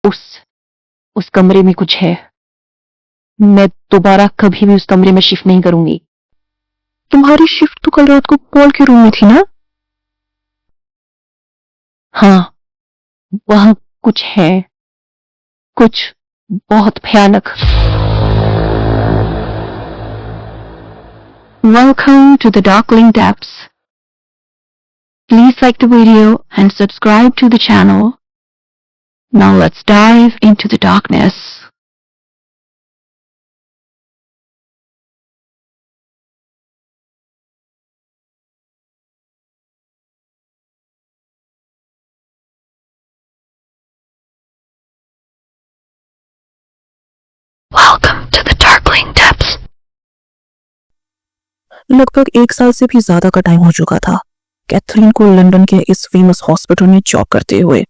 उस उस कमरे में कुछ है। मैं दोबारा कभी भी उस कमरे में शिफ्ट नहीं करूंगी। तुम्हारी शिफ्ट तो कल रात को पॉल के रूम में थी ना? हाँ, वहां कुछ है, कुछ बहुत भयानक। Welcome to the Darkling Depths. Please like the video and subscribe to the channel. Now let's dive into the darkness. Welcome to the Darkling Depths. लगभग 1 साल से भी ज्यादा का टाइम हो चुका था कैथरीन को लंदन के इस फेमस हॉस्पिटल में जॉब करते हुए।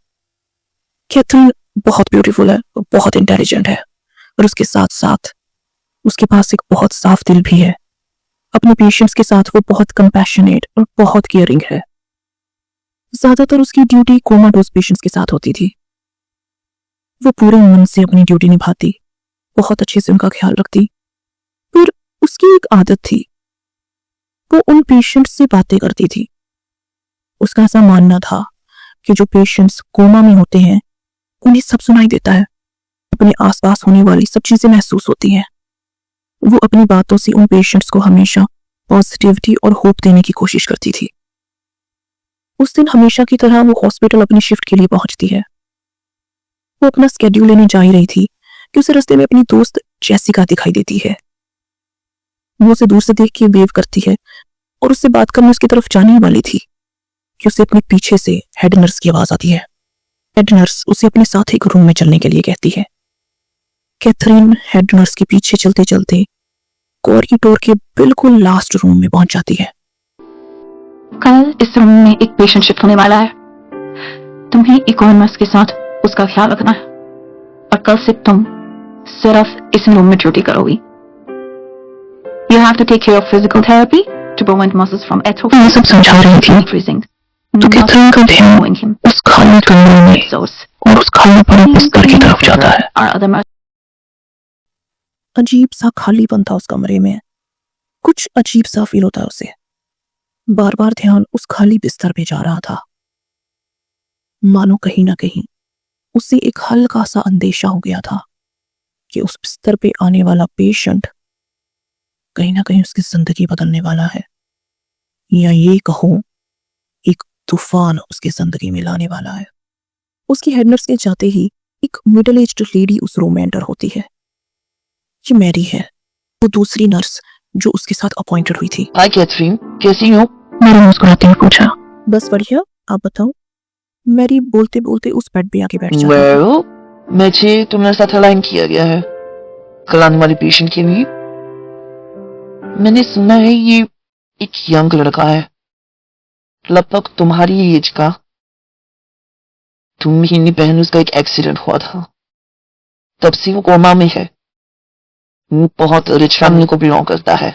कैथरीन बहुत ब्यूटीफुल है, बहुत इंटेलिजेंट है और उसके साथ साथ उसके पास एक बहुत साफ दिल भी है। अपने पेशेंट्स के साथ वो बहुत कंपैशनेट और बहुत केयरिंग है। ज्यादातर उसकी ड्यूटी कोमाडोज पेशेंट्स के साथ होती थी। वो पूरे मन से अपनी ड्यूटी निभाती, बहुत अच्छे से उनका ख्याल रखती। फिर उसकी एक आदत थी, वो उन पेशेंट्स से बातें करती थी। उसका ऐसा मानना था कि जो पेशेंट्स कोमा में होते हैं उन्हें सब सुनाई देता है, अपने आसपास होने वाली सब चीजें महसूस होती हैं। वो अपनी बातों से उन पेशेंट्स को हमेशा पॉजिटिविटी और होप देने की कोशिश करती थी। उस दिन हमेशा की तरह वो हॉस्पिटल अपनी शिफ्ट के लिए पहुंचती है। वो अपना स्केड्यूल लेने जा ही रही थी कि उसे रास्ते में अपनी दोस्त जेसिका दिखाई देती है। वो उसे दूर से देख के वेव करती है और उससे बात करने उसकी तरफ जाने ही वाली थी कि उसे अपने पीछे से हेड नर्स की आवाज आती है। हेड नर्स उसे अपने साथ एक रूम में चलने के लिए कहती है। कैथरीन हेड नर्स के पीछे चलते चलते कॉरिडोर के बिल्कुल लास्ट रूम में पहुंच जाती है। कल इस रूम में एक पेशेंट शिफ्ट होने वाला है। तुम्हें एक और नर्स के साथ उसका ख्याल रखना है और कल से तुम सिर्फ इस रूम में ड्यूटी करोगी। You have to take care of physical therapy to prevent muscles from atrophy. मैं सब समझा रही थी freezing. तो कैथरीन का ध्यान उस खाली कमरे में और उस खाली पड़े बिस्तर की तरफ जाता है। अजीब सा खालीपन था उस कमरे में, कुछ अजीब सा फील होता है उसे। बार बार ध्यान उस खाली बिस्तर पे जा रहा था, मानो कहीं ना कहीं उसे एक हल्का सा अंदेशा हो गया था कि उस बिस्तर पे आने वाला पेशेंट कहीं ना कहीं उसकी जिंदगी बदलने वाला है, या ये कहो एक तूफान उसकी जिंदगी में लाने वाला है। उसकी हेड नर्स के जाते ही एक मिडिल एज्ड लेडी उस रूम में एंटर होती है। ये मैरी है, वो दूसरी नर्स जो उसके साथ अपॉइंटेड हुई थी। हाय कैथरीन, कैसी हो? मैरी मुस्कुराते हुए पूछा। बस बढ़िया, आप बताओ। मैरी बोलते बोलते उस बेड पे आके बैठ जाती है। मुझे तुम्हारे साथ अलाइन किया गया है कल आने वाले पेशेंट के लिए। मैंने सुना है ये एक यंग लड़का है, लगभग तुम्हारी एज का। 2 महीने पहले उसका एक एक्सीडेंट हुआ था, तब से वो कोमा में है। वो बहुत रिच फैमिली को बिलोंग करता है।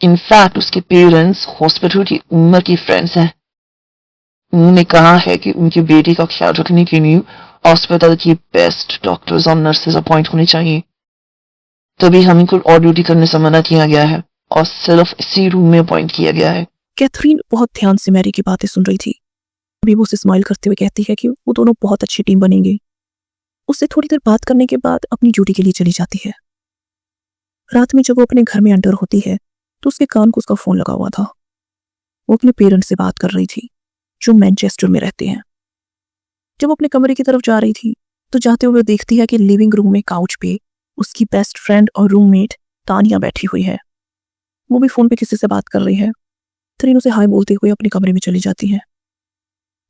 इनफैक्ट उसके पेरेंट्स हॉस्पिटल की उम्र की फ्रेंड्स हैं। उन्होंने कहा है कि उनकी बेटी का ख्याल रखने के लिए हॉस्पिटल की बेस्ट डॉक्टर्स और नर्सेज अपॉइंट होने चाहिए। तभी हमें कुछ और ड्यूटी करने से मना किया गया है और सिर्फ इसी रूम में अपॉइंट किया गया है। कैथरीन बहुत ध्यान से मैरी की बातें सुन रही थी। अभी वो उसे स्माइल करते हुए कहती है कि वो दोनों बहुत अच्छी टीम बनेंगे। उससे थोड़ी देर बात करने के बाद अपनी ड्यूटी के लिए चली जाती है। रात में जब वो अपने घर में एंटर होती है तो उसके कान को उसका फोन लगा हुआ था। वो अपने पेरेंट्स से बात कर रही थी जो मैनचेस्टर में रहते हैं। जब वो अपने कमरे की तरफ जा रही थी तो जाते हुए देखती है कि लिविंग रूम में काउच पे उसकी बेस्ट फ्रेंड और रूममेट तानिया बैठी हुई है। वो भी फोन पे किसी से बात कर रही है। कैथरीन उसे हाय बोलते हुए अपने कमरे में चली जाती है।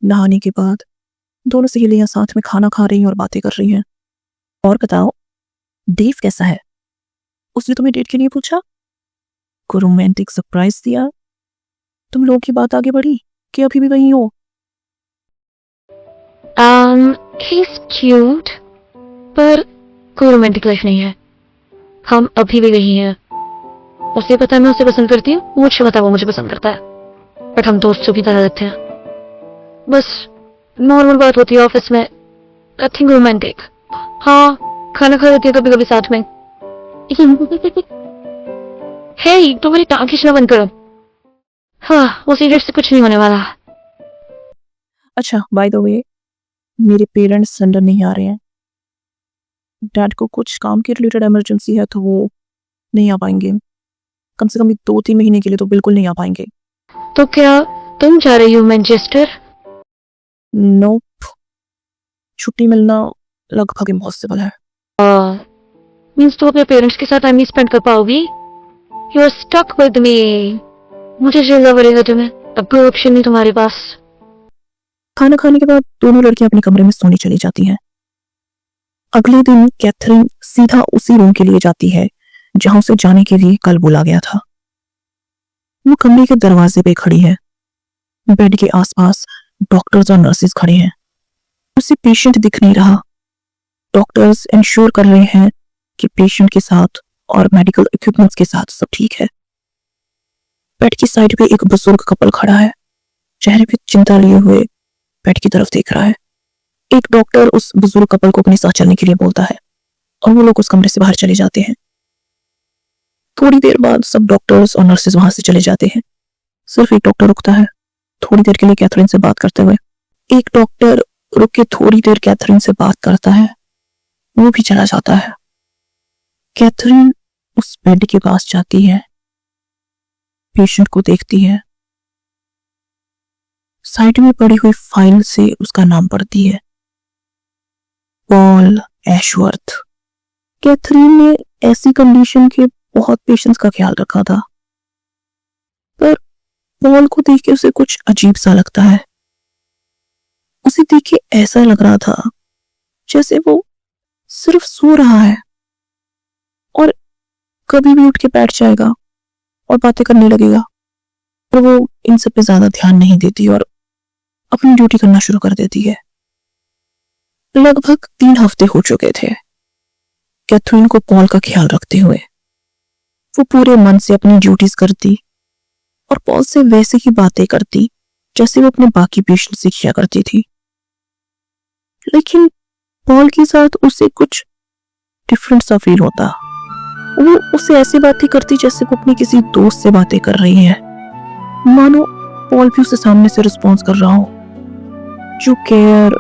नहाने के बाद दोनों सहेलियां साथ में खाना खा रही हैं और बातें कर रही हैं। और बताओ, डेव कैसा है? उसने तुम्हें डेट के लिए पूछा? को रोमांटिक सरप्राइज दिया? तुम लोगों की बात आगे बढ़ी कि अभी भी वहीं हो? he's cute, पर कोई रोमांटिक लाइफ नहीं है। हम अभी भी वही हैं। उसे पता है मैं उसे पसंद करती हूँ, मुझे पता है वो मुझे पसंद करता है, बट हम दोस्तों की तरह रहते हैं। बस नॉर्मल बात होती है ऑफिस में, नथिंग रोमांटिक। हाँ, खाना खा लेती है कभी कभी साथ में। हे, तुम्हारी टांग खींचना बंद करो। हाँ, वो सिगरेट से कुछ नहीं होने वाला। अच्छा, बाय द वे, मेरे पेरेंट्स लंदन नहीं आ रहे हैं। डैड को कुछ काम के रिलेटेड इमरजेंसी है तो वो नहीं आ पाएंगे। कम से कम 2-3 महीने के लिए तो बिल्कुल नहीं आ पाएंगे। तो क्या तुम जा रही हो मैनचेस्टर? नोप, छुट्टी मिलना लगभग इम्पॉसिबल है। मीन्स तुम अपने पेरेंट्स के साथ टाइम नहीं स्पेंड कर पाओगी? You are stuck with me. मुझे झेलना पड़ेगा तुम्हें, अब कोई ऑप्शन नहीं तुम्हारे पास। खाना खाने के बाद दोनों लड़कियां अपने कमरे में सोने चली जाती हैं। अगले दिन कैथरीन सीधा उसी रूम के लिए जाती है जहां उसे जाने के लिए कल बोला गया था। वो कमरे के दरवाजे पे खड़ी है। बेड के आसपास डॉक्टर्स और नर्सेस खड़े हैं। उसे पेशेंट दिख नहीं रहा। डॉक्टर्स इंश्योर कर रहे हैं कि पेशेंट के साथ और मेडिकल इक्विपमेंट्स के साथ सब ठीक है। बेड की साइड पे एक बुजुर्ग कपल खड़ा है, चेहरे पे चिंता लिए हुए बेड की तरफ देख रहा है। एक डॉक्टर उस बुजुर्ग कपल को अपने साथ चलने के लिए बोलता है और वो लोग उस कमरे से बाहर चले जाते हैं। थोड़ी देर बाद सब डॉक्टर्स और नर्सेज वहां से चले जाते हैं। सिर्फ एक डॉक्टर रुकता है थोड़ी देर के लिए कैथरीन से बात करते हुए। एक डॉक्टर रुक के थोड़ी देर कैथरीन से बात करता है, वो भी चला जाता है। कैथरीन उस बेड के पास जाती है, पेशेंट को देखती है, साइड में पड़ी हुई फाइल से उसका नाम पढ़ती है, पॉल एशवर्थ। कैथरीन ने ऐसी कंडीशन के बहुत पेशेंट्स का ख्याल रखा था, पर पॉल को देख के उसे कुछ अजीब सा लगता है। उसे देख के ऐसा लग रहा था जैसे वो सिर्फ सो रहा है और कभी भी उठ के बैठ जाएगा और बातें करने लगेगा, और वो इन सब पे ज्यादा ध्यान नहीं देती और अपनी ड्यूटी करना शुरू कर देती है। लगभग 3 हफ्ते हो चुके थे कैथरीन को पॉल का ख्याल रखते हुए। वो पूरे मन से अपनी ड्यूटीज करती और पॉल से वैसे ही बातें करती जैसे वो अपने बाकी पेशेंट से किया करती थी। लेकिन पॉल के साथ उसे कुछ डिफरेंट सा फील होता। वो उससे ऐसी बातें करती जैसे वो अपनी किसी दोस्त से बातें कर रही है, मानो पॉल भी उसे सामने से रिस्पॉन्स कर रहा हो। जो केयर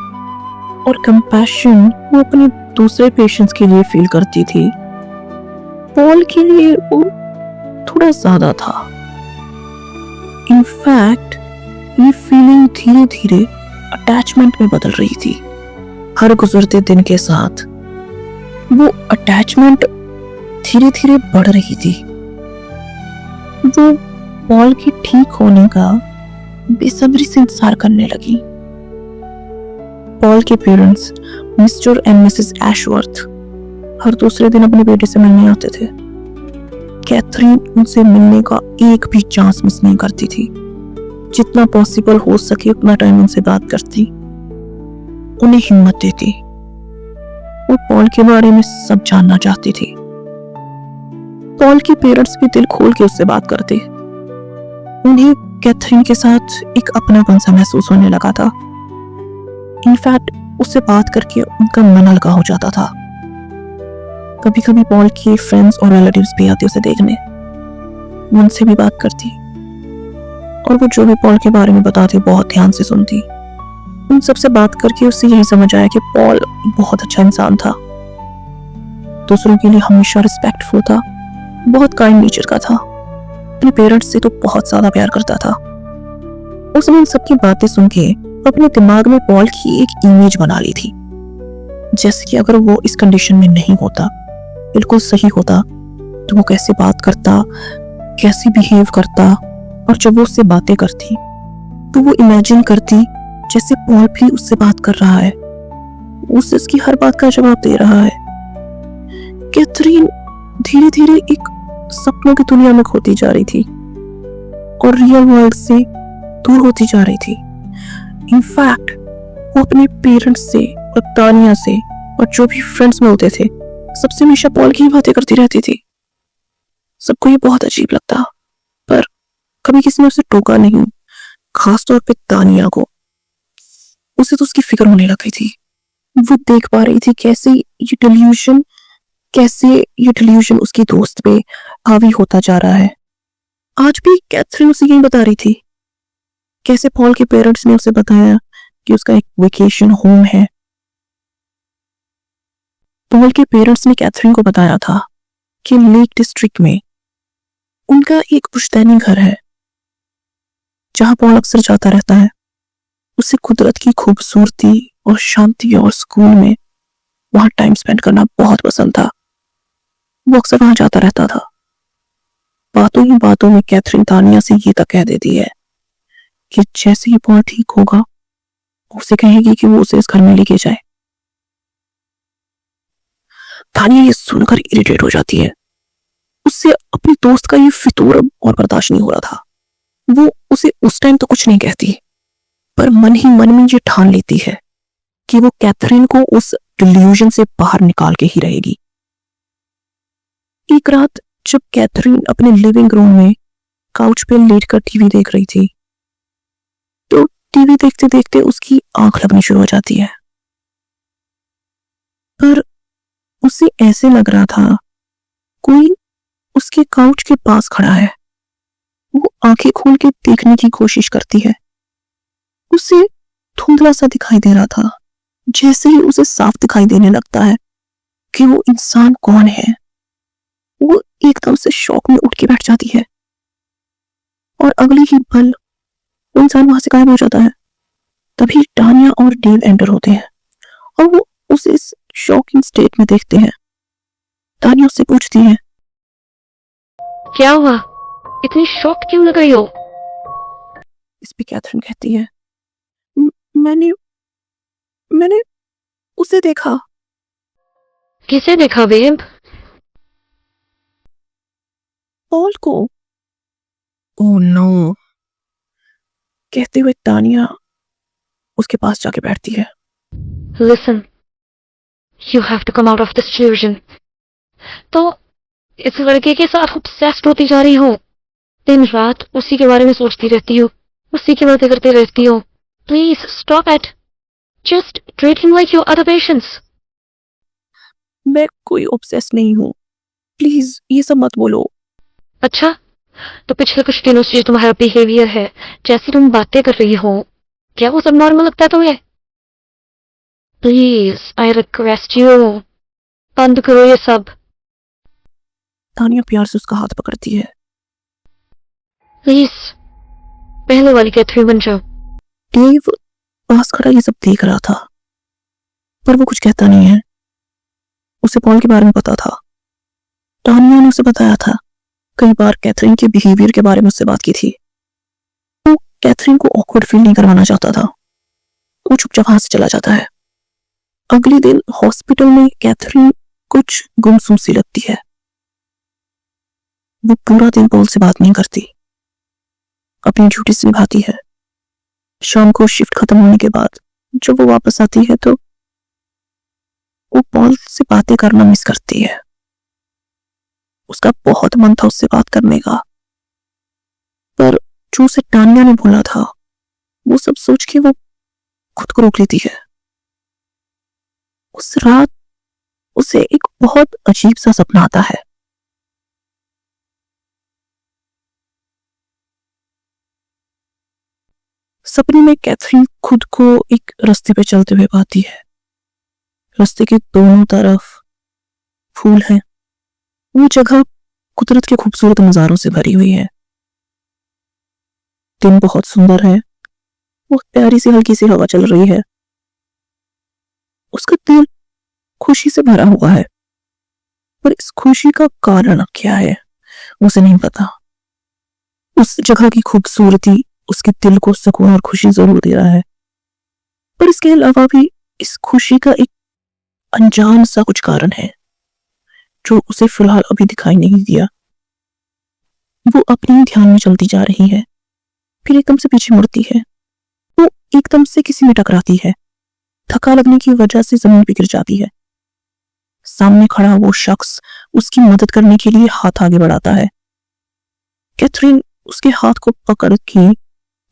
और कंपैशन वो अपने दूसरे पेशेंट्स के लिए फील करती थी, पॉल के लिए वो थोड़ा ज्यादा था। इनफैक्ट ये फीलिंग धीरे धीरे अटैचमेंट में बदल रही थी। हर गुजरते दिन के साथ वो अटैचमेंट धीरे धीरे बढ़ रही थी। वो पॉल के ठीक होने का बेसब्री से इंतजार करने लगी। पॉल के parents mister and missus Ashworth हर दूसरे दिन अपने बेटे से मिलने आते थे। कैथरीन उनसे मिलने का एक भी चांस मिस नहीं करती थी। जितना पॉसिबल हो सके उतना टाइम उनसे बात करती, उन्हें हिम्मत देती। वो पॉल के बारे में सब जानना चाहती थी। पॉल के पेरेंट्स भी दिल खोल के उससे बात करते। उन्हें कैथरीन के साथ एक अपनापन सा महसूस होने लगा था। इनफैक्ट उससे बात करके उनका मन हल्का हो जाता था। कभी कभी पॉल के फ्रेंड्स और रिलेटिव्स भी आते उसे देखने, वो उनसे भी बात करती और वो जो भी पॉल के बारे में बताते बहुत ध्यान से सुनती। उन सबसे बात करके उससे यही समझ आया कि पॉल बहुत अच्छा इंसान था, दूसरों के लिए हमेशा रिस्पेक्टफुल था, बहुत काइंड नेचर का था, अपने पेरेंट्स से तो बहुत ज्यादा प्यार करता था। उसने इन सबकी बातें सुन के अपने दिमाग में पॉल की एक इमेज बना ली थी, जैसे कि अगर वो इस कंडीशन में नहीं होता, बिल्कुल सही होता, तो वो कैसे बात करता, कैसे बिहेव करता, और जब वो उससे बातें करती तो वो इमेजिन करती जैसे पॉल भी उससे बात कर रहा है, उससे उसकी हर बात का जवाब दे रहा है। कैथरीन धीरे धीरे एक सपनों की दुनिया में खोती जा रही थी और रियल वर्ल्ड से दूर होती जा रही थी। इनफैक्ट वो अपने पेरेंट्स से और तानिया से और जो भी फ्रेंड्स मिलते थे सबसे हमेशा पॉल की बातें करती रहती थी। सबको ये बहुत अजीब लगता, पर कभी किसी ने उसे टोका नहीं, खासतौर पे तानिया को। उसे तो उसकी फिक्र होने लगी थी। वो देख पा रही थी कैसे ये डिल्यूजन उसकी दोस्त पे हावी होता जा रहा है। आज भी कैथरीन उसे यही बता रही थी, कैसे पॉल के पेरेंट्स ने उसे बताया कि उसका एक वेकेशन होम है। पॉल के पेरेंट्स ने कैथरीन को बताया था कि लेक डिस्ट्रिक्ट में उनका एक पुश्तैनी घर है जहां पॉल अक्सर जाता रहता है। उसे कुदरत की खूबसूरती और शांति और सुकून में वहां टाइम स्पेंड करना बहुत पसंद था। वो अक्सर वहां जाता रहता था। बातों ही बातों में कैथरीन तानिया से ये तक कह देती है कि जैसे ही पॉल ठीक होगा उसे कहेगी कि वो उसे इस घर में लेके जाए। तानिया ये सुनकर इरिटेट हो जाती है। उससे अपनी दोस्त का ये फितूर अब और बर्दाश्त नहीं हो रहा था। वो उसे उस टाइम तो कुछ नहीं कहती, पर मन ही मन में ये ठान लेती है कि वो कैथरीन को उस डिल्यूजन से बाहर निकाल के ही रहेगी। एक रात जब कैथरीन अपने लिविंग रूम में काउच पे लेटकर टीवी देख रही थी, तो टीवी देखते देखते उसकी आंख लगनी शुरू हो जाती है। पर उसे ऐसे लग रहा था कोई उसके काउच के पास खड़ा है। वो आंखें खोल के देखने की कोशिश करती है। उसे धुंधला सा दिखाई दे रहा था। जैसे ही उसे साफ दिखाई देने लगता है कि वो इंसान कौन है, वो एकदम से शौक में उठ के बैठ जाती है और अगले ही पल वो इंसान वहां से गायब हो जाता है। तभी टानिया और डेव एंटर होते हैं और वो उसे इस शॉकिंग स्टेट में देखते हैं। टानिया उससे पूछती है, क्या हुआ, इतनी शॉक क्यों लग रही हो? इस पे कैथरीन कहती है, मैंने मैंने उसे देखा। किसे देखा बेब? पॉल को। ओह नो, कहते हुए तानिया उसके पास जाके बैठती है। Listen, you have to come out of this delusion. तो इस लड़के के साथ ऑब्सेस्ड होती जा रही हो, दिन रात उसी के बारे में सोचती रहती हो, उसी की बातें करती रहती हो। Please stop it, just treat him like your other patients. मैं कोई ऑब्सेस नहीं हूँ, प्लीज ये सब मत बोलो। अच्छा, तो पिछले कुछ दिनों से जो तुम्हारा बिहेवियर है, जैसी तुम बातें कर रही हो, क्या वो सब नॉर्मल लगता है तुम्हें? प्लीज आई रिक्वेस्ट यू, बंद करो ये सब। तानिया प्यार से उसका हाथ पकड़ती है। प्लीज पहले वाली कैथरीन बन जाओ। डेव पास खड़ा ये सब देख रहा था, पर वो कुछ कहता नहीं है। उसे पॉल के बारे में पता था। तानिया ने उसे बताया था, कई बार कैथरीन के बिहेवियर के बारे में उससे बात की थी। वो कैथरीन को ऑकवर्ड फील नहीं करवाना चाहता था। वो चुपचाप वहां से चला जाता है। अगले दिन हॉस्पिटल में कैथरीन कुछ गुमसुम सी लगती है। वो पूरा दिन पॉल से बात नहीं करती, अपनी ड्यूटी से निभाती है। शाम को शिफ्ट खत्म होने के बाद जब वो वापस आती है तो वो पॉल से बातें करना मिस करती है। उसका बहुत मन था उससे बात करने का, पर जो उसे टानिया ने बोला था वो सब सोच के वो खुद को रोक लेती है। उस रात उसे एक बहुत अजीब सा सपना आता है। सपने में कैथरीन खुद को एक रास्ते पे चलते हुए पाती है। रास्ते के दोनों तरफ फूल हैं। वो जगह कुदरत के खूबसूरत नजारों से भरी हुई है। दिन बहुत सुंदर है। वो प्यारी सी हल्की सी हवा चल रही है। उसका दिल खुशी से भरा हुआ है, पर इस खुशी का कारण क्या है उसे नहीं पता। उस जगह की खूबसूरती उसके दिल को सुकून और खुशी जरूर दे रहा है, पर इसके अलावा भी इस खुशी का एक अनजान सा कुछ कारण है जो उसे फिलहाल अभी दिखाई नहीं दिया। वो अपने ध्यान में चलती जा रही है, फिर एकदम से पीछे मुड़ती है। वो एकदम से किसी में टकराती है। धक्का लगने की वजह से जमीन पे गिर जाती है। सामने खड़ा वो शख्स उसकी मदद करने के लिए हाथ आगे बढ़ाता है। कैथरीन उसके हाथ को पकड़ के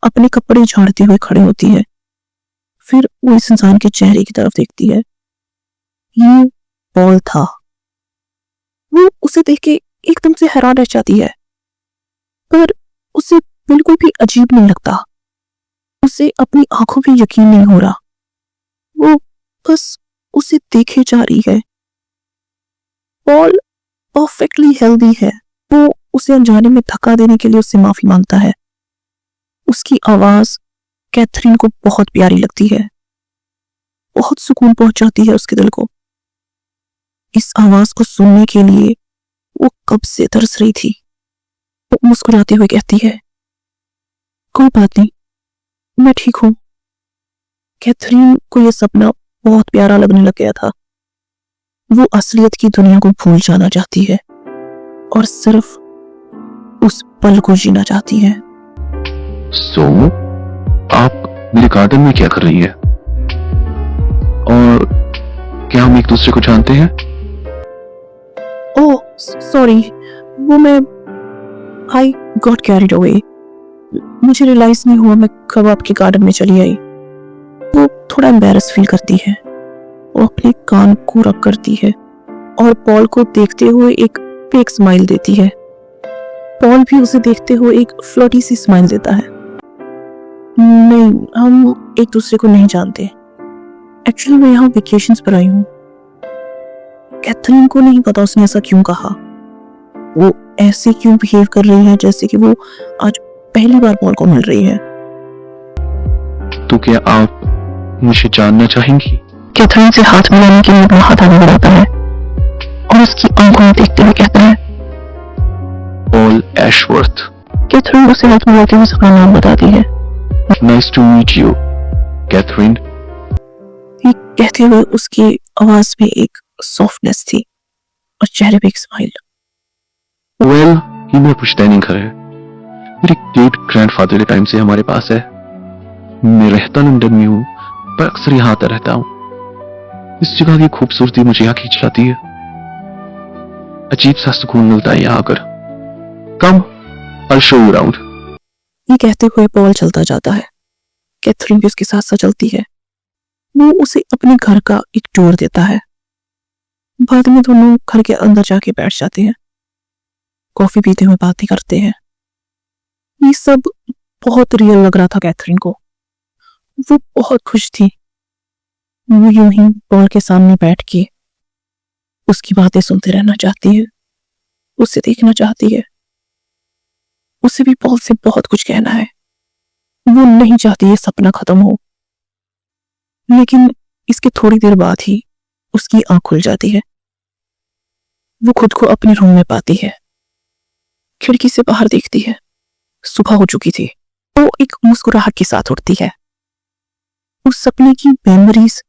अपने कपड़े झाड़ते हुए खड़े होती है। फिर वो इस इंसान के चेहरे की तरफ देखती है ये पॉल था। वो उसे देख के एकदम से हैरान रह जाती है, पर उसे बिल्कुल भी अजीब नहीं लगता। उसे अपनी आंखों पे यकीन नहीं हो रहा। वो बस उसे देखे जा रही है। पॉल परफेक्टली हेल्दी है। वो उसे अनजाने में धक्का देने के लिए उससे माफी मांगता है। उसकी आवाज कैथरीन को बहुत प्यारी लगती है, बहुत सुकून पहुंचाती है उसके दिल को। इस आवाज को सुनने के लिए वो कब से तरस रही थी। वो मुस्कुराते हुए कहती है, कोई बात नहीं, मैं ठीक हूं। कैथरीन को यह सपना बहुत प्यारा लगने लग गया था। वो असलियत की दुनिया को भूल जाना चाहती है और सिर्फ उस पल को जीना चाहती है। सो आप मेरे गार्डन में क्या कर रही है? और क्या हम एक दूसरे को जानते हैं? ओह सॉरी, वो मैं आई गॉट कैरिड अवे। मुझे रियलाइज नहीं हुआ मैं कब आपके गार्डन में चली आई। वो थोड़ा एम्बैरस फील करती है। वो अपने कान को रख करती है और पॉल को देखते हुए एक फेक स्माइल देती है। पॉल भी उसे देखते हुए एक फ्लर्टी सी स्माइल देता है। नहीं, हम एक दूसरे को नहीं जानते। एक्चुअली मैं यहाँ वेकेशंस पर आई हूँ। कैथरीन को नहीं पता उसने ऐसा क्यों कहा। वो ऐसे क्यों बिहेव कर रही है जैसे कि वो आज पहली बार पॉल को मिल रही है। तो क्या आप मुझे जानना चाहेंगी? कैथरीन से हाथ मिलाने के लिए अपना हाथ आगे बढ़ाता है और उसकी आंखों में देखते हुए कहता है, पॉल एशवर्थ। कैथरीन उसे हाथ मिलाते हुए अपना नाम बताती है। Nice to meet you Catherine. ये कहते हुए उसकी आवाज में एक सॉफ्टनेस थी और चेहरे पे एक स्माइल। वेल, ये मेरा पुश्तैनी घर है। मेरे ग्रेट ग्रैंडफादर के टाइम से हमारे पास है। मैं रहता लंदन में हूँ, पर अक्सर यहाँ आता रहता हूँ। इस जगह की खूबसूरती मुझे यहाँ खींच लाती है। अजीब सा सुकून मिलता है यहाँ आकर। कम, I'll show you around। ये कहते हुए पॉल चलता जाता है। कैथरीन भी उसके साथ साथ चलती है। वो उसे अपने घर का एक टूर देता है। बाद में दोनों घर के अंदर जाके बैठ जाते हैं, कॉफी पीते हुए बातें करते हैं। ये सब बहुत रियल लग रहा था कैथरीन को। वो बहुत खुश थी। वो यूं ही पॉल के सामने बैठ के उसकी बातें सुनते रहना चाहती है, उसे देखना चाहती है। उसे भी पॉल से बहुत कुछ कहना है। वो नहीं चाहती ये सपना खत्म हो। लेकिन इसके थोड़ी देर बाद ही उसकी आंख खुल जाती है। वो खुद को अपने रूम में पाती है। खिड़की से बाहर देखती है। सुबह हो चुकी थी। वो एक मुस्कुराहट के साथ उठती है। उस सपने की मेमोरीज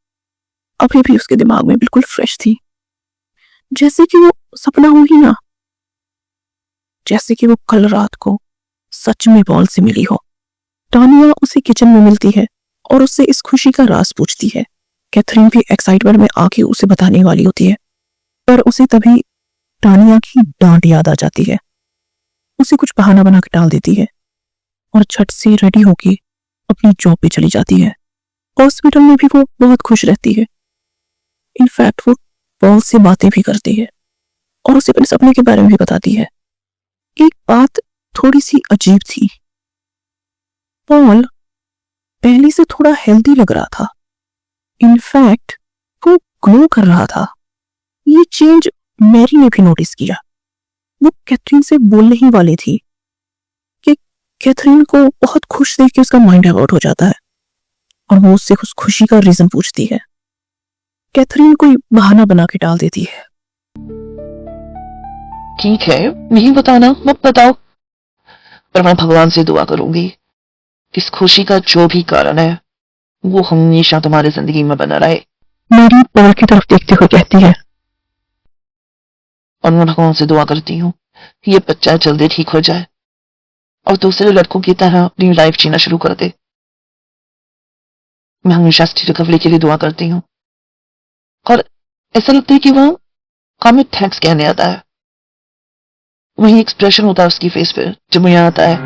अभी भी उसके दिमाग में बिल्कुल फ्रेश थी, जैसे कि वो सपना हो ही ना, जैसे कि वो कल रात को सच में पॉल से मिली हो। टानिया उसे किचन में मिलती है और उससे इस खुशी का राज पूछती है। कैथरीन भी एक्साइटमेंट में आके उसे बताने वाली होती है, पर उसे तभी टानिया की डांट याद आ जाती है। उसे कुछ बहाना बना के टाल देती है और झट से रेडी होके अपनी जॉब पे चली जाती है। हॉस्पिटल में भी वो बहुत खुश रहती है। इनफैक्ट वो पॉल से बातें भी करती है और उसे अपने सपने के बारे में भी बताती है। एक बात थोड़ी सी अजीब थी। पॉल पहले से थोड़ा हेल्दी लग रहा था। इनफैक्ट वो ग्लो कर रहा था। ये चेंज मैरी ने भी नोटिस किया। वो कैथरीन से बोलने ही वाली थी कि कैथरीन को बहुत खुश देख के उसका माइंड डाइवर्ट हो जाता है और वो उससे उस खुशी का रीजन पूछती है। कैथरीन कोई बहाना बना के डाल देती है। ठीक है, नहीं बताना मत बताओ, पर मैं भगवान से दुआ करूंगी इस खुशी का जो भी कारण है वो हमेशा तुम्हारी जिंदगी में बना रहे। मैरी पॉल की तरफ देखते हुए कहती है, और मैं भगवान से दुआ करती हूँ ये बच्चा जल्दी ठीक हो जाए और दूसरे लड़कों की तरह अपनी लाइफ जीना शुरू कर दे। मैं हमेशा इसकी रिकवरी के लिए दुआ करती हूँ और ऐसा लगता है कि वो हमें थैंक्स कहने आता है। वही एक्सप्रेशन होता है उसकी फेस पे जब मुझे आता है।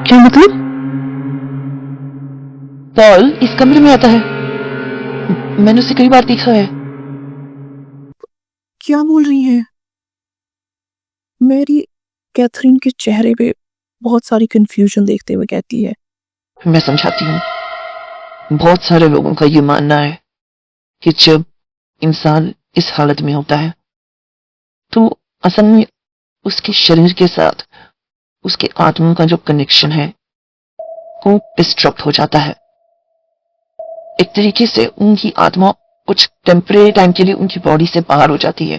क्या मतलब? पॉल इस कमरे में आता है, मैंने उसे कई बार देखा है। क्या बोल रही है? मैरी कैथरीन के चेहरे पे बहुत सारी कंफ्यूजन देखते हुए कहती है, मैं समझाती हूँ। बहुत सारे लोगों का ये मानना है कि जब इंसान इस हालत में होता है तो असल में उसके शरीर के साथ उसके आत्मा का जो कनेक्शन है वो डिस्ट्रक्ट हो जाता है। एक तरीके से उनकी आत्मा कुछ टेम्परेरी टाइम के लिए उनकी बॉडी से बाहर हो जाती है,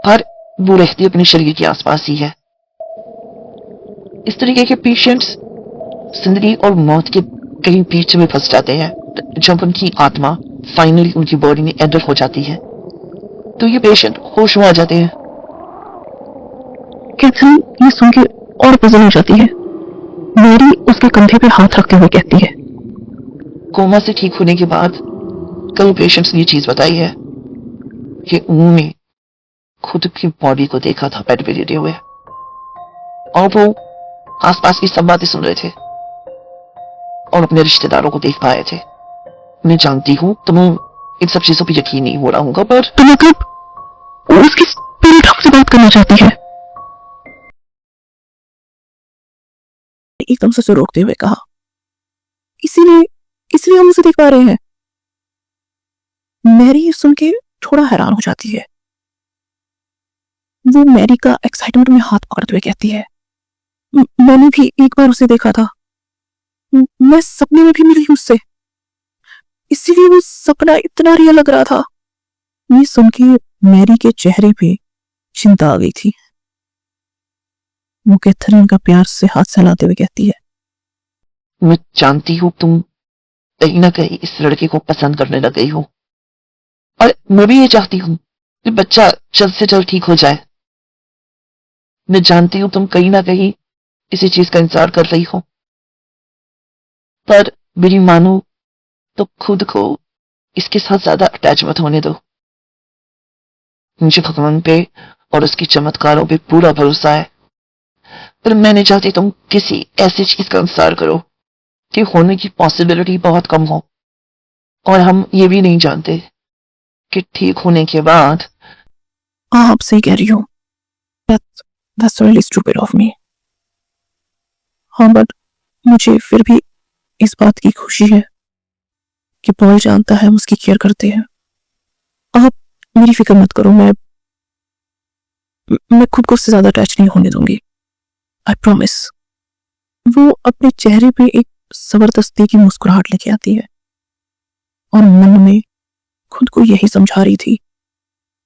पर वो रहती अपने शरीर के आसपास ही है। इस तरीके के पेशेंट्स जिंदगी और मौत के कहीं बीच में फंस जाते हैं। जब उनकी आत्मा फाइनली उनकी बॉडी में एंटर हो जाती है तो ये पेशेंट होश में आ जाते हैं। कैथरीन ये सुन के और पजल हो जाती है। मैरी उसके कंधे पे हाथ रखते हुए कहती है, कोमा से ठीक होने के बाद कई पेशेंट्स ने ये चीज बताई है कि उन्होंने खुद की बॉडी को देखा था बेड पे लेटे हुए, और वो आसपास की सब बातें सुन रहे थे और अपने रिश्तेदारों को देख पाए थे। मैं जानती हूँ तुम्हें इन सब चीजों पर यकीन नहीं हो रहा होगा, पर तो मतलब वो उसकी स्पिरिट हमसे बात करना चाहती है। एकदम से उसे रोकते हुए कहा, इसीलिए हम उसे देख पा रहे हैं। मैरी ये सुन के थोड़ा हैरान हो जाती है। वो मैरी का एक्साइटमेंट में हाथ पकड़ते हुए कहती है, मैंने भी एक बार उसे देखा था। मैं सपने में भी मिली हूं उससे, इसीलिए वो सपना इतना रियल लग रहा था। ये सुन के मैरी के चेहरे पे चिंता आ गई थी। वो कैथरीन का प्यार से हाथ सहलाते हुए कहती है, मैं जानती हूँ तुम कहीं ना कहीं इस लड़के को पसंद करने लग गई हो, और मैं भी ये चाहती हूँ कि बच्चा जल्द से जल्द ठीक हो जाए। मैं जानती हूँ तुम कहीं ना कहीं इसी चीज का इंतजार कर रही हो, पर मेरी मानो तो खुद को इसके साथ ज्यादा अटैच मत होने दो। मुझे भगवान पे और उसकी चमत्कारों पे पूरा भरोसा है, पर मैं नहीं चाहती तुम किसी ऐसी चीज का इंतजार करो कि होने की पॉसिबिलिटी बहुत कम हो, और हम ये भी नहीं जानते कि ठीक होने के बाद। हाँ, आप सही कह रही हो। That's really stupid of me. हाँ, बट मुझे फिर भी इस बात की खुशी है कि पॉल जानता है हम उसकी केयर करते हैं। आप मेरी फिक्र मत करो, मैं खुद को उससे ज्यादा अटैच नहीं होने दूंगी। I promise. वो अपने चेहरे पे एक जबरदस्ती की मुस्कुराहट लेके आती है और मन में खुद को यही समझा रही थी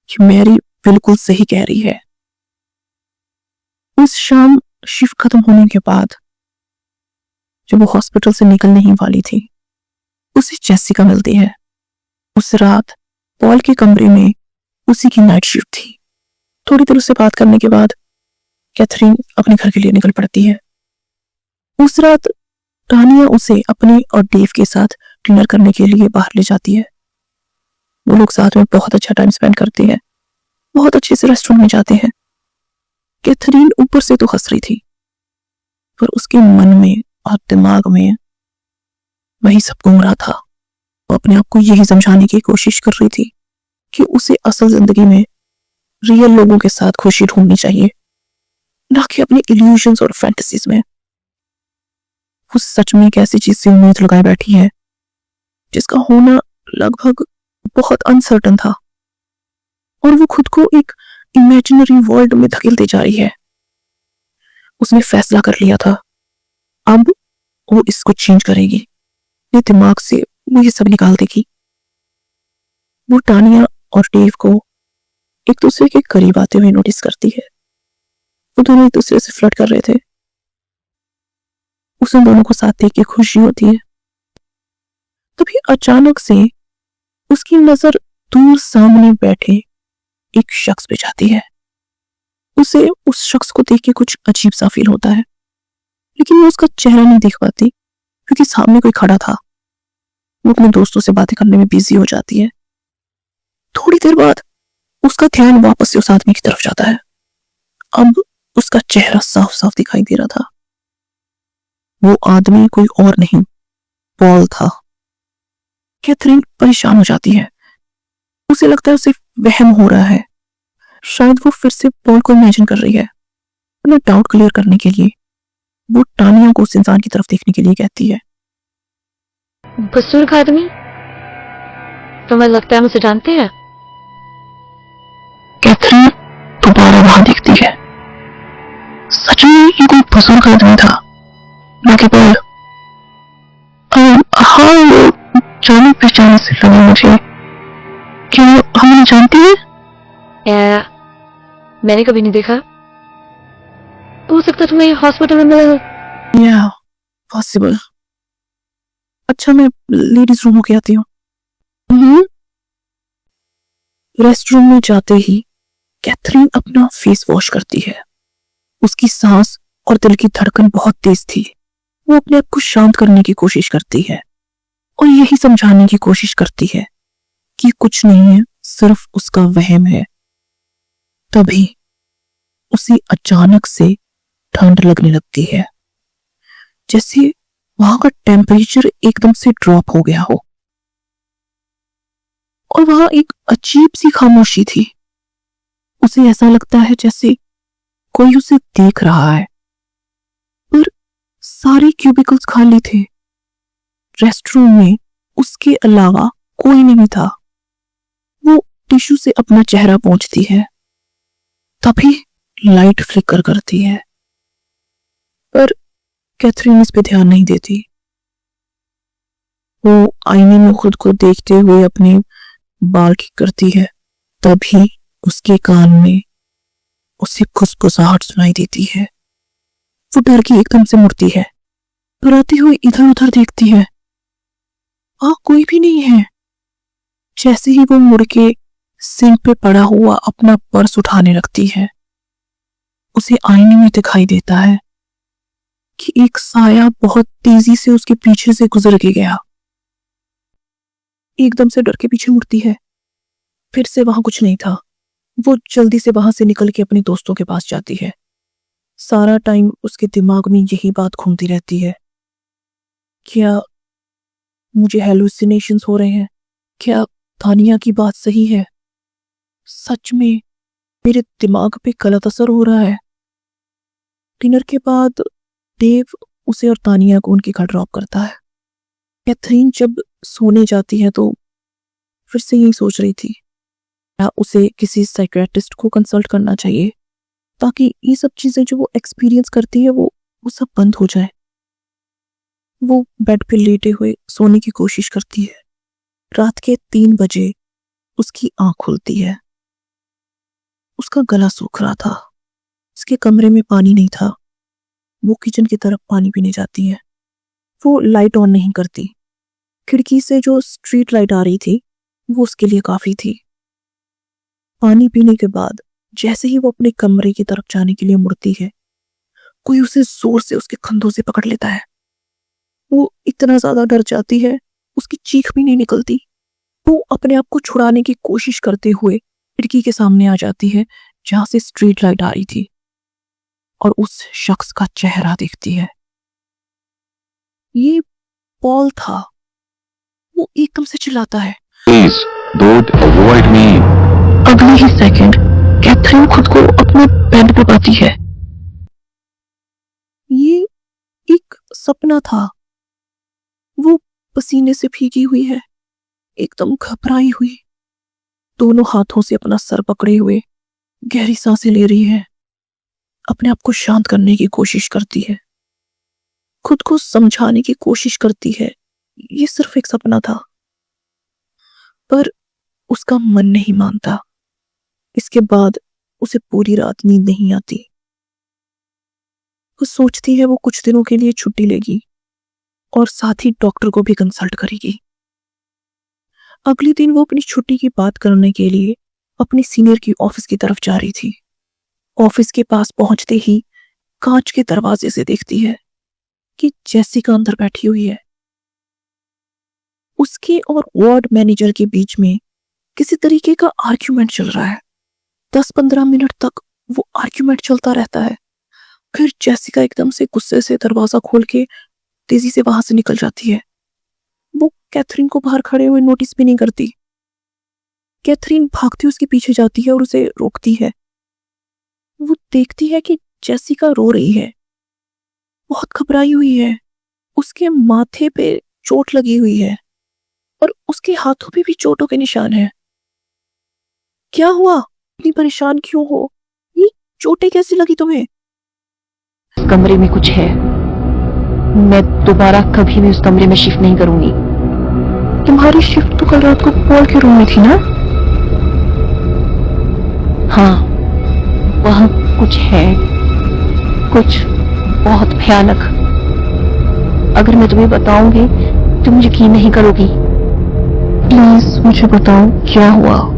कि मैरी बिल्कुल सही कह रही है। उस शाम शिफ्ट खत्म होने के बाद जब वो हॉस्पिटल से निकलने ही वाली थी, उसे जेसिका मिलती है। उस रात पॉल के कमरे में उसी की नाइट शिफ्ट थी। थोड़ी देर उससे बात करने के बाद कैथरीन अपने घर के लिए निकल पड़ती है। उस रात तानिया उसे अपने और डेव के साथ डिनर करने के लिए बाहर ले जाती है। वो लोग साथ में बहुत अच्छा टाइम स्पेंड करते हैं, बहुत अच्छे से रेस्टोरेंट में जाते हैं। कैथरीन ऊपर से तो हंस रही थी, पर उसके मन में और दिमाग में वही सब घूम रहा था। वो अपने आप को यही समझाने की कोशिश कर रही थी कि उसे असल जिंदगी में रियल लोगों के साथ खुशी ढूंढनी चाहिए, ना कि अपने इल्यूजन्स और फैंटेसीज में। वो सच में एक ऐसी चीज से उम्मीद लगाए बैठी है जिसका होना लगभग बहुत अनसर्टन था, और वो खुद को एक इमेजिनरी वर्ल्ड में धकेलते जा रही है। उसने फैसला कर लिया था, अब वो इसको चेंज करेगी। अपने दिमाग से वो ये सब निकाल देगी। वो तानिया और डेव को एक दूसरे के करीब आते हुए नोटिस करती है। वो दोनों एक दूसरे से फ्लर्ट कर रहे थे। उसे दोनों को साथ देख के खुशी होती है। तभी अचानक से उसकी नजर दूर सामने बैठे एक शख्स पे जाती है। उसे उस शख्स को देख के कुछ अजीब सा फील होता है, लेकिन वो उसका चेहरा नहीं देख पाती क्योंकि सामने कोई खड़ा था। वो अपने दोस्तों से बातें करने में बिजी हो जाती है। थोड़ी देर बाद उसका ध्यान वापस से उस आदमी की तरफ जाता है। अब उसका चेहरा साफ साफ दिखाई दे रहा था। वो आदमी कोई और नहीं, पॉल था। कैथरीन परेशान हो जाती है। उसे लगता है उसे वहम हो रहा है। शायद वो फिर से पॉल को इमेजिन कर रही है। अपना डाउट क्लियर करने के लिए वो टानिया को उस इंसान की तरफ देखने के लिए कहती है। बुजुर्ग आदमी, तुम्हें लगता है मुझे जानते हैं? कैथरीन दोबारा वहां देखती है। सच में ये कोई बुजुर्ग आदमी था ना केवल हाँ, वो जाने पहचाने से लगा मुझे। क्या हम उन्हें जानती है? या मैंने कभी नहीं देखा। हो सकता है तुम्हें हॉस्पिटल में मिला हो। या पॉसिबल। अच्छा, मैं लेडीज रूम होके आती हूँ। रेस्ट रूम में जाते ही कैथरीन अपना फेस वॉश करती है। उसकी सांस और दिल की धड़कन बहुत तेज थी। वो अपने आप को शांत करने की कोशिश करती है और यही समझाने की कोशिश करती है कि कुछ नहीं है, सिर्फ उसका वहम है। तभी उसे अचानक से ठंड लगने लगती है, जैसे वहां का टेम्परेचर एकदम से ड्रॉप हो गया हो और वहां एक अजीब सी खामोशी थी। उसे ऐसा लगता है जैसे कोई उसे देख रहा है, पर सारे क्यूबिकल्स खाली थे। रेस्टरूम में उसके अलावा कोई नहीं था। वो टिश्यू से अपना चेहरा पोंछती है, तभी लाइट फ्लिकर करती है, पर कैथरीन इस पे ध्यान नहीं देती। वो आईने में खुद को देखते हुए अपने बाल ठीक करती है। तभी उसके कान में उसे खुसखुसाहट सुनाई देती है। वो डर के एकदम से मुड़ती है, डराती हुई इधर उधर देखती है। कोई भी नहीं है। जैसे ही वो मुड़ के सिंक पे पड़ा हुआ अपना पर्स उठाने लगती है, उसे आईने में दिखाई देता है कि एक साया बहुत तेजी से उसके पीछे से गुजर के गया। एकदम से डर के पीछे मुड़ती है, फिर से वहां कुछ नहीं था। वो जल्दी से वहां से निकल के अपने दोस्तों के पास जाती है। सारा टाइम उसके दिमाग में यही बात घूमती रहती है, क्या मुझे हेलुसिनेशंस हो रहे हैं? क्या तानिया की बात सही है? सच में मेरे दिमाग पे गलत असर हो रहा है? डिनर के बाद देव उसे और तानिया को उनके घर ड्रॉप करता है। कैथरीन जब सोने जाती है तो फिर से यही सोच रही थी, क्या उसे किसी साइकियाट्रिस्ट को कंसल्ट करना चाहिए ताकि ये सब चीजें जो वो एक्सपीरियंस करती है वो सब बंद हो जाए। वो बेड पे लेटे हुए सोने की कोशिश करती है। रात के 3 बजे उसकी आंख खुलती है। उसका गला सूख रहा था। उसके कमरे में पानी नहीं था। वो किचन की तरफ पानी पीने जाती है। वो लाइट ऑन नहीं करती। खिड़की से जो स्ट्रीट लाइट आ रही थी वो उसके लिए काफी थी। पानी पीने के बाद जैसे ही वो अपने कमरे की तरफ जाने के लिए मुड़ती है, कोई उसे जोर से उसके कंधों से पकड़ लेता है। वो इतना ज्यादा डर जाती है, उसकी चीख भी नहीं निकलती। वो अपने आप को छुड़ाने की कोशिश करते हुए खिड़की के सामने आ जाती है जहां से स्ट्रीट लाइट आ रही थी और उस शख्स का चेहरा देखती है। ये पॉल था। वो एकदम से चिल्लाता है, Please don't avoid me. अगले ही सेकंड कैथरीन खुद को अपने बेड पे पाती है। ये एक सपना था। वो पसीने से भीगी हुई है, एकदम घबराई हुई, दोनों हाथों से अपना सर पकड़े हुए गहरी सांसें ले रही है। अपने आप को शांत करने की कोशिश करती है, खुद को समझाने की कोशिश करती है ये सिर्फ एक सपना था, पर उसका मन नहीं मानता। इसके बाद उसे पूरी रात नींद नहीं आती। वो सोचती है वो कुछ दिनों के लिए छुट्टी लेगी और साथ ही डॉक्टर को भी कंसल्ट करेगी। अगले दिन वो अपनी छुट्टी की बात करने के लिए अपने सीनियर की ऑफिस की तरफ जा रही थी। ऑफिस के पास पहुंचते ही कांच के दरवाजे से देखती है कि जेसिका अंदर बैठी हुई है। उसके और वार्ड मैनेजर के बीच में किसी तरीके का आर्ग्यूमेंट चल रहा है। 10-15 मिनट तक वो आर्ग्यूमेंट चलता रहता है। फिर जेसिका एकदम से गुस्से से दरवाजा खोल के तेजी से वहां से निकल जाती है। वो कैथरीन को बाहर खड़े हुए नोटिस भी नहीं करती। कैथरीन भागती उसके पीछे जाती है और उसे रोकती है। वो देखती है कि जेसिका रो रही है, बहुत घबराई हुई है। उसके माथे पे चोट लगी हुई है और उसके हाथों पे भी चोटों के निशान हैं। क्या हुआ? इतनी परेशान क्यों हो? ये चोटें कैसी लगी तुम्हें? इस कमरे में कुछ है। मैं दोबारा कभी भी उस कमरे में शिफ्ट नहीं करूंगी। तुम्हारी शिफ्ट तो कल रात को पॉल के रूम में थी ना? हाँ, वहां कुछ है, कुछ बहुत भयानक। अगर मैं तुम्हें बताऊंगी तुम यकीन नहीं करोगी। प्लीज मुझे बताओ क्या हुआ।